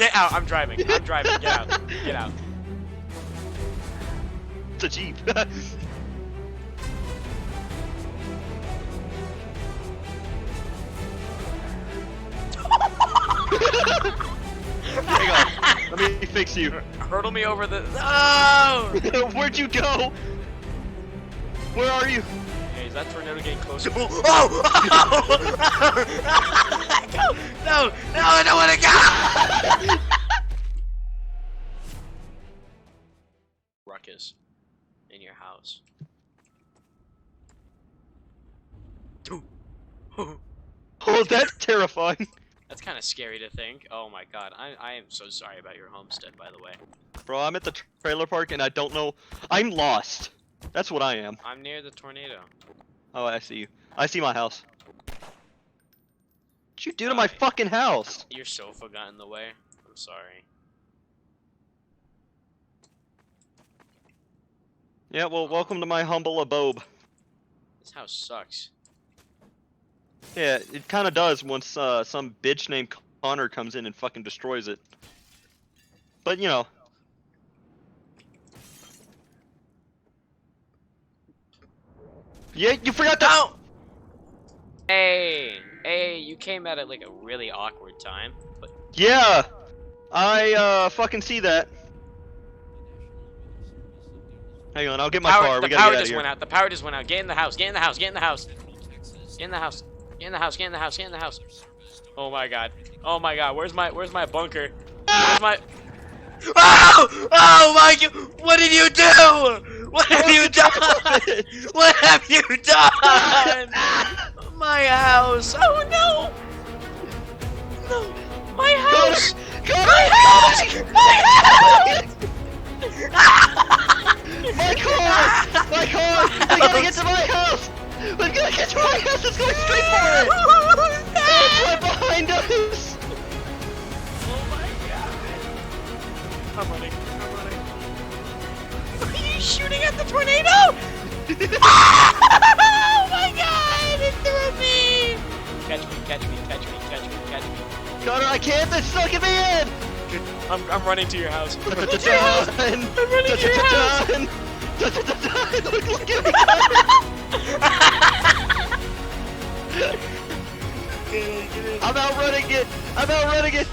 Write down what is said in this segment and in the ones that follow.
Get out! I'm driving. I'm driving. Get out. Get out. It's a Jeep. Hang on. Let me fix you. Hurdle me over the. Oh! Where'd you go? Where are you? Hey, is that tornado getting closer? Oh! No! No! I don't want to go! Ruckus in your house. Oh, that's terrifying. That's kind of scary to think. Oh my god, I am so sorry about your homestead, by the way. Bro, I'm at the trailer park and I don't know. I'm lost. That's what I am. I'm near the tornado. Oh, I see you. I see my house. What'd you do to my fucking house? Your sofa got in the way. I'm sorry. Yeah, well, welcome to my humble abode. This house sucks. Yeah, it kind of does once some bitch named Connor comes in and fucking destroys it. But, you know. Yeah, you forgot to- No! Hey, you came at it like a really awkward time. But Yeah! I, fucking see that. Hang on, I'll get my car. We gotta get out of here. Went out. The power just went out. Get in the house. Get in the house. Get in the house. Get in the house. Get in the house. Get in the house. Get in the house. Oh my god. Oh my god. Where's my bunker? Where's my? Oh! Oh my god! What did you do? What have you done? What have you done? My house. Oh no! No! My house! My house! My house! My car! My car! We gotta get to my house! We gotta get to my house! Let's go straight for it! It's right behind us! Oh my god. I'm running. I'm running. Are you shooting at the tornado? Oh my god! It threw me! Catch me, catch me, catch me, catch me, catch me. Connor, I can't! They're sucking me in! I'm running to your house. I'm running to your house. I'm running to your house. Look at me! I'm outrunning it! I'm outrunning it!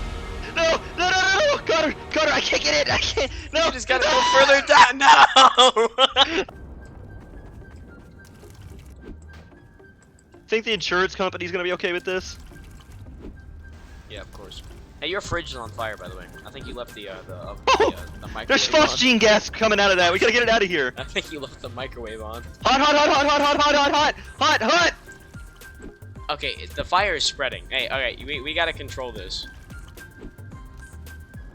No! No, no, no, no! Connor! Connor, I can't get in! I can't! No! You just gotta go further down. No! Think the insurance company's gonna be okay with this? Yeah, of course. Hey, your fridge is on fire, by the way. I think you left the microwave. There's on. phosgene gas coming out of that. We gotta get it out of here. I think you left the microwave on. Hot, hot, hot, hot, hot, hot, hot, hot, hot, hot, hot. Okay, the fire is spreading. Hey, okay, we gotta control this.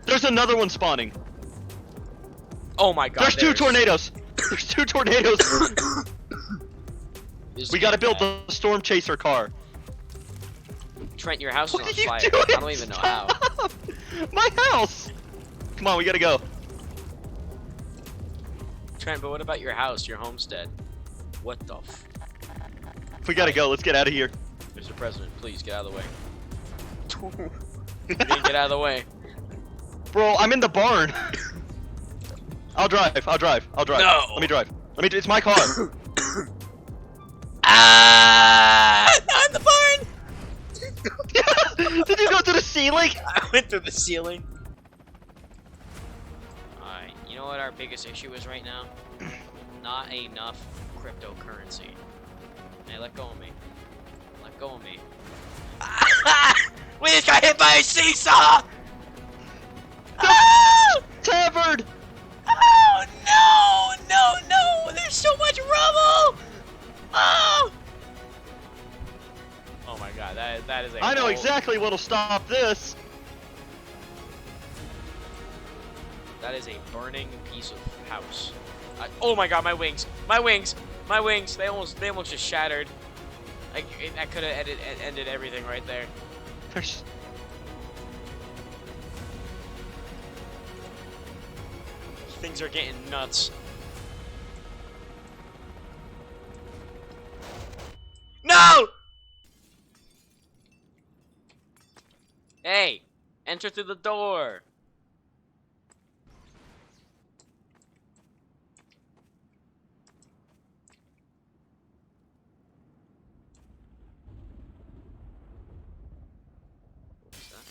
There's another one spawning. Oh my god. There's two tornadoes. There's two tornadoes. We gotta build the storm chaser car. Trent, your house is What on are you fire. doing? I don't even know how. My house. Come on, we gotta go. Trent, but what about your house, your homestead? What the f? We gotta go. Let's get out of here. Mr. President, please get out of the way. You didn't get out of the way. Bro, I'm in the barn. I'll drive. I'll drive. I'll drive. No. Let me drive. Let me. It's my car. Ah! Not in the barn! Did you go to the ceiling? I went through the ceiling. Alright, you know what our biggest issue is right now? Not enough cryptocurrency. Hey, let go of me. Let go of me. We just got hit by a seesaw! Ah! Severed. Oh no! No, no! There's so much rubble! Oh! Oh my god, that is a I know whole- exactly what'll stop this. That is a burning piece of house. Oh my god, my wings! My wings! My wings! They almost just shattered. I could have ended everything right there. There's... Things are getting nuts. No! Hey, enter through the door. What was that?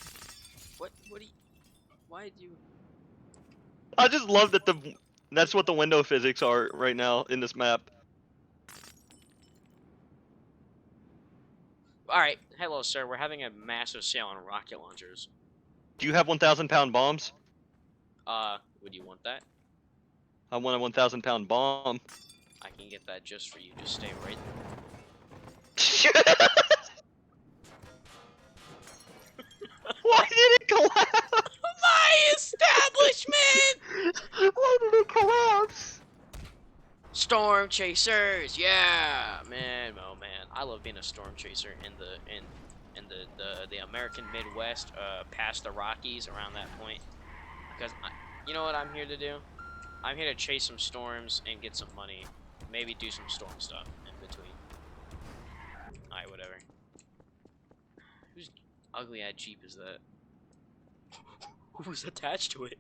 What do you... Why did you... I just love that that's what the window physics are right now in this map. Alright, hello sir, we're having a massive sale on rocket launchers. Do you have 1,000-pound bombs? Would you want that? I want a 1,000-pound bomb. I can get that just for you, just stay right Why did it collapse? My establishment! Why did it collapse? Storm chasers, yeah, man, oh man, I love being a storm chaser in the American Midwest, past the Rockies, around that point, because you know what I'm here to do? I'm here to chase some storms and get some money, maybe do some storm stuff in between. Alright, whatever. Whose ugly-ass Jeep is that? Who's attached to it?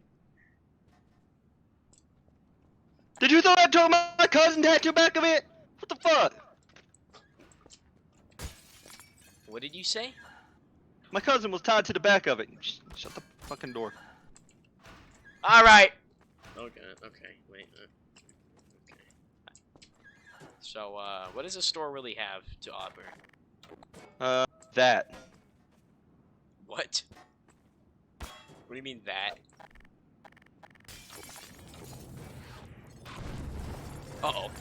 Did you throw that to my cousin tattoo back of it? What the fuck? What did you say? My cousin was tied to the back of it. Shut the fucking door. Alright! Okay, wait. Okay. So, what does the store really have to offer? That. What? What do you mean that? Uh-oh.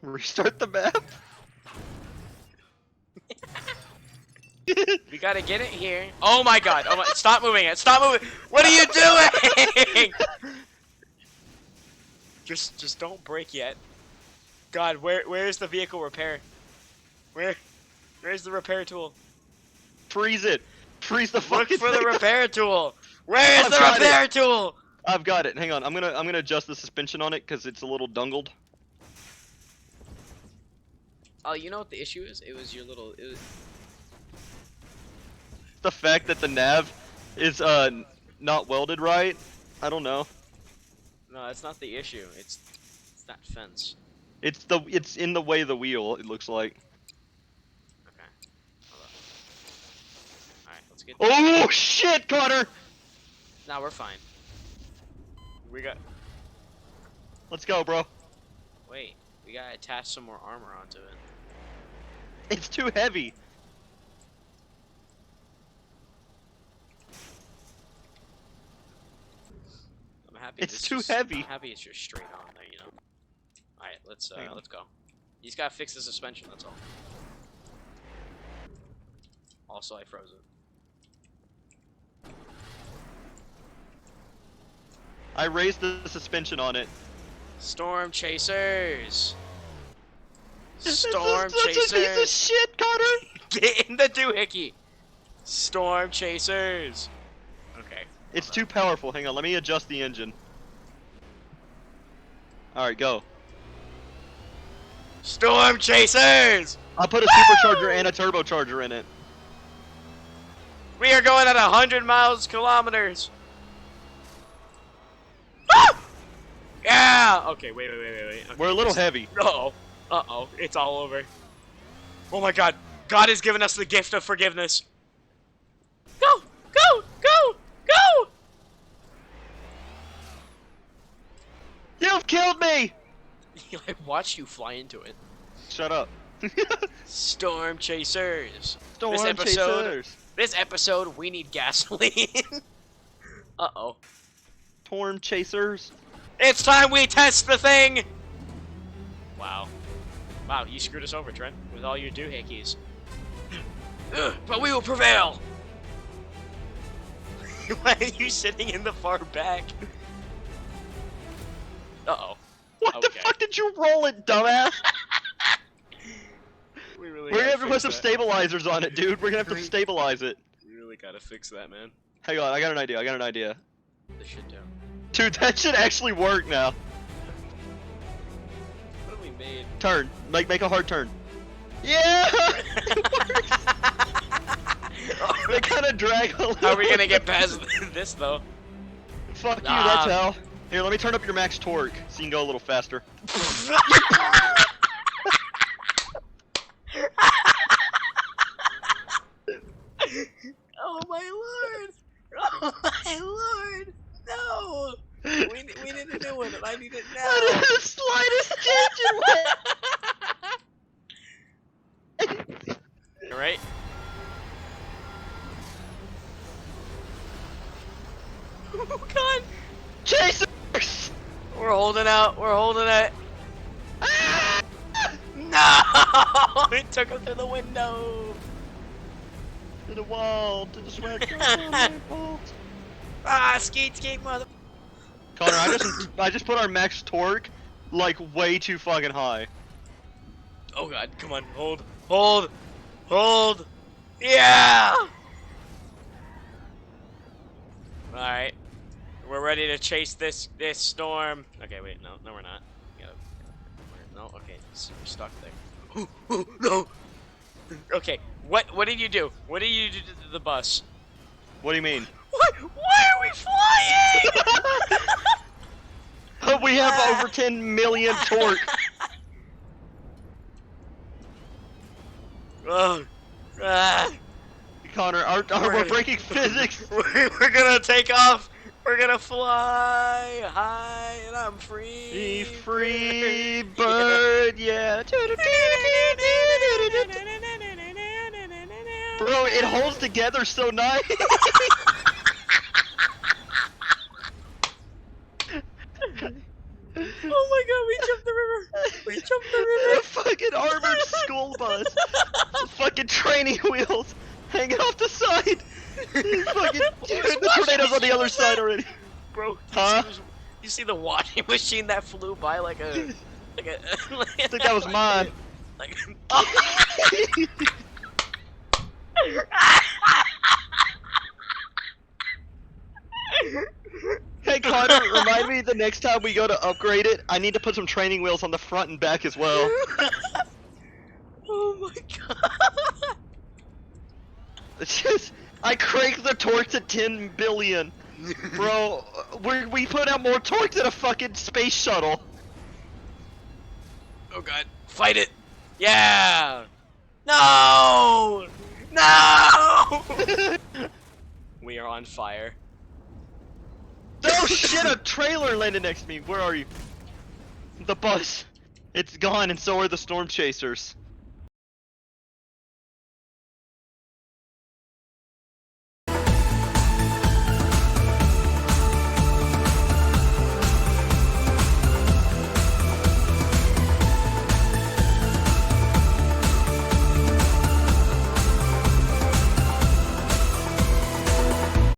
Restart the map? We gotta get it here. Oh my god, oh my, stop moving it, stop moving! What are you doing? Just don't break yet. God, where's the vehicle repair? Where's the repair tool? Freeze it! Freeze the Look fucking for the thing. repair tool! Where's the got it. repair tool? I've got it. Hang on. I'm gonna adjust the suspension on it because it's a little dungled. Oh, you know what the issue is? It was your little... It was... The fact that the nav is not welded right. I don't know. No, that's not the issue. It's that fence. It's in the way of the wheel. It looks like. Okay. Hold on. Alright, let's get... Oh shit, Connor! Nah, we're fine. We got... Let's go, bro. Wait, we gotta attach some more armor onto it. It's too heavy. I'm happy. It's too heavy. I'm happy it's just straight on there, you know. All right, let's go. You just gotta fix the suspension. That's all. Also, I froze it. I raised the suspension on it. Storm chasers. Storm This is such a piece of chasers. shit, Connor. Get in the doohickey. Storm chasers. Okay. It's too powerful. Hang on, let me adjust the engine. Alright, go. Storm chasers. I'll put a supercharger and a turbocharger in it. We are going at 100 miles kilometers. Ah! Yeah. Okay. Wait. Okay. We're a little heavy. Uh-oh. Uh-oh. It's all over. Oh my god. God has given us the gift of forgiveness. Go! Go! Go! Go! You've killed me! I watched you fly into it. Shut up. Storm chasers. Storm This episode, we need gasoline. Uh-oh. Storm chasers. It's time we test the thing! Wow. Wow, you screwed us over, Trent, with all your doohickeys. But we will prevail! Why are you sitting in the far back? Uh-oh. What Okay. the fuck did you roll it, dumbass? We're We're gonna have to put some stabilizers on it, dude. We're gonna have to stabilize it. We really gotta fix that, man. Hang on, I got an idea. This should do. Dude, that should actually work now. What have we made? Turn. Make a hard turn. Yeah! They kind of drag a little. How are we gonna get past this though? Fuck you, Ah. that's hell. Here, let me turn up your max torque so you can go a little faster. Oh my lord! Oh my lord! No! We need a new one, and I need it now. The slightest change in Alright? Oh god! Chasers! We're holding out, we're holding it. No! It took him through the window. To the wall, to the sweat. Ah, skate, mother. Connor, I just put our max torque like way too fucking high. Oh god, come on, hold. Yeah! Alright. We're ready to chase this storm. Okay, wait, no, we're not. No, okay, so we're stuck there. Oh, no! Okay, what did you do? What did you do to the bus? What do you mean? What? Why are we flying? We have over 10 million torque. Oh, Connor, we're breaking physics. we're gonna take off. We're gonna fly high, and I'm free. Free bird, yeah. Bro, it holds together so nice. Oh my god, we jumped the river! We jumped the river! A fucking armored school bus. Fucking training wheels hanging off the side. Fucking the tornado's on the other side already. Bro, Huh? you see the washing machine that flew by like a... I think that was mine. Like... Hey Connor, remind me the next time we go to upgrade it, I need to put some training wheels on the front and back as well. Oh my god! It's just, I cranked the torque to 10 billion. Bro, we put out more torque than a fucking space shuttle. Oh god, fight it! Yeah! No! No! We are on fire. Oh shit, a trailer landed next to me. Where are you? The bus. It's gone and so are the storm chasers.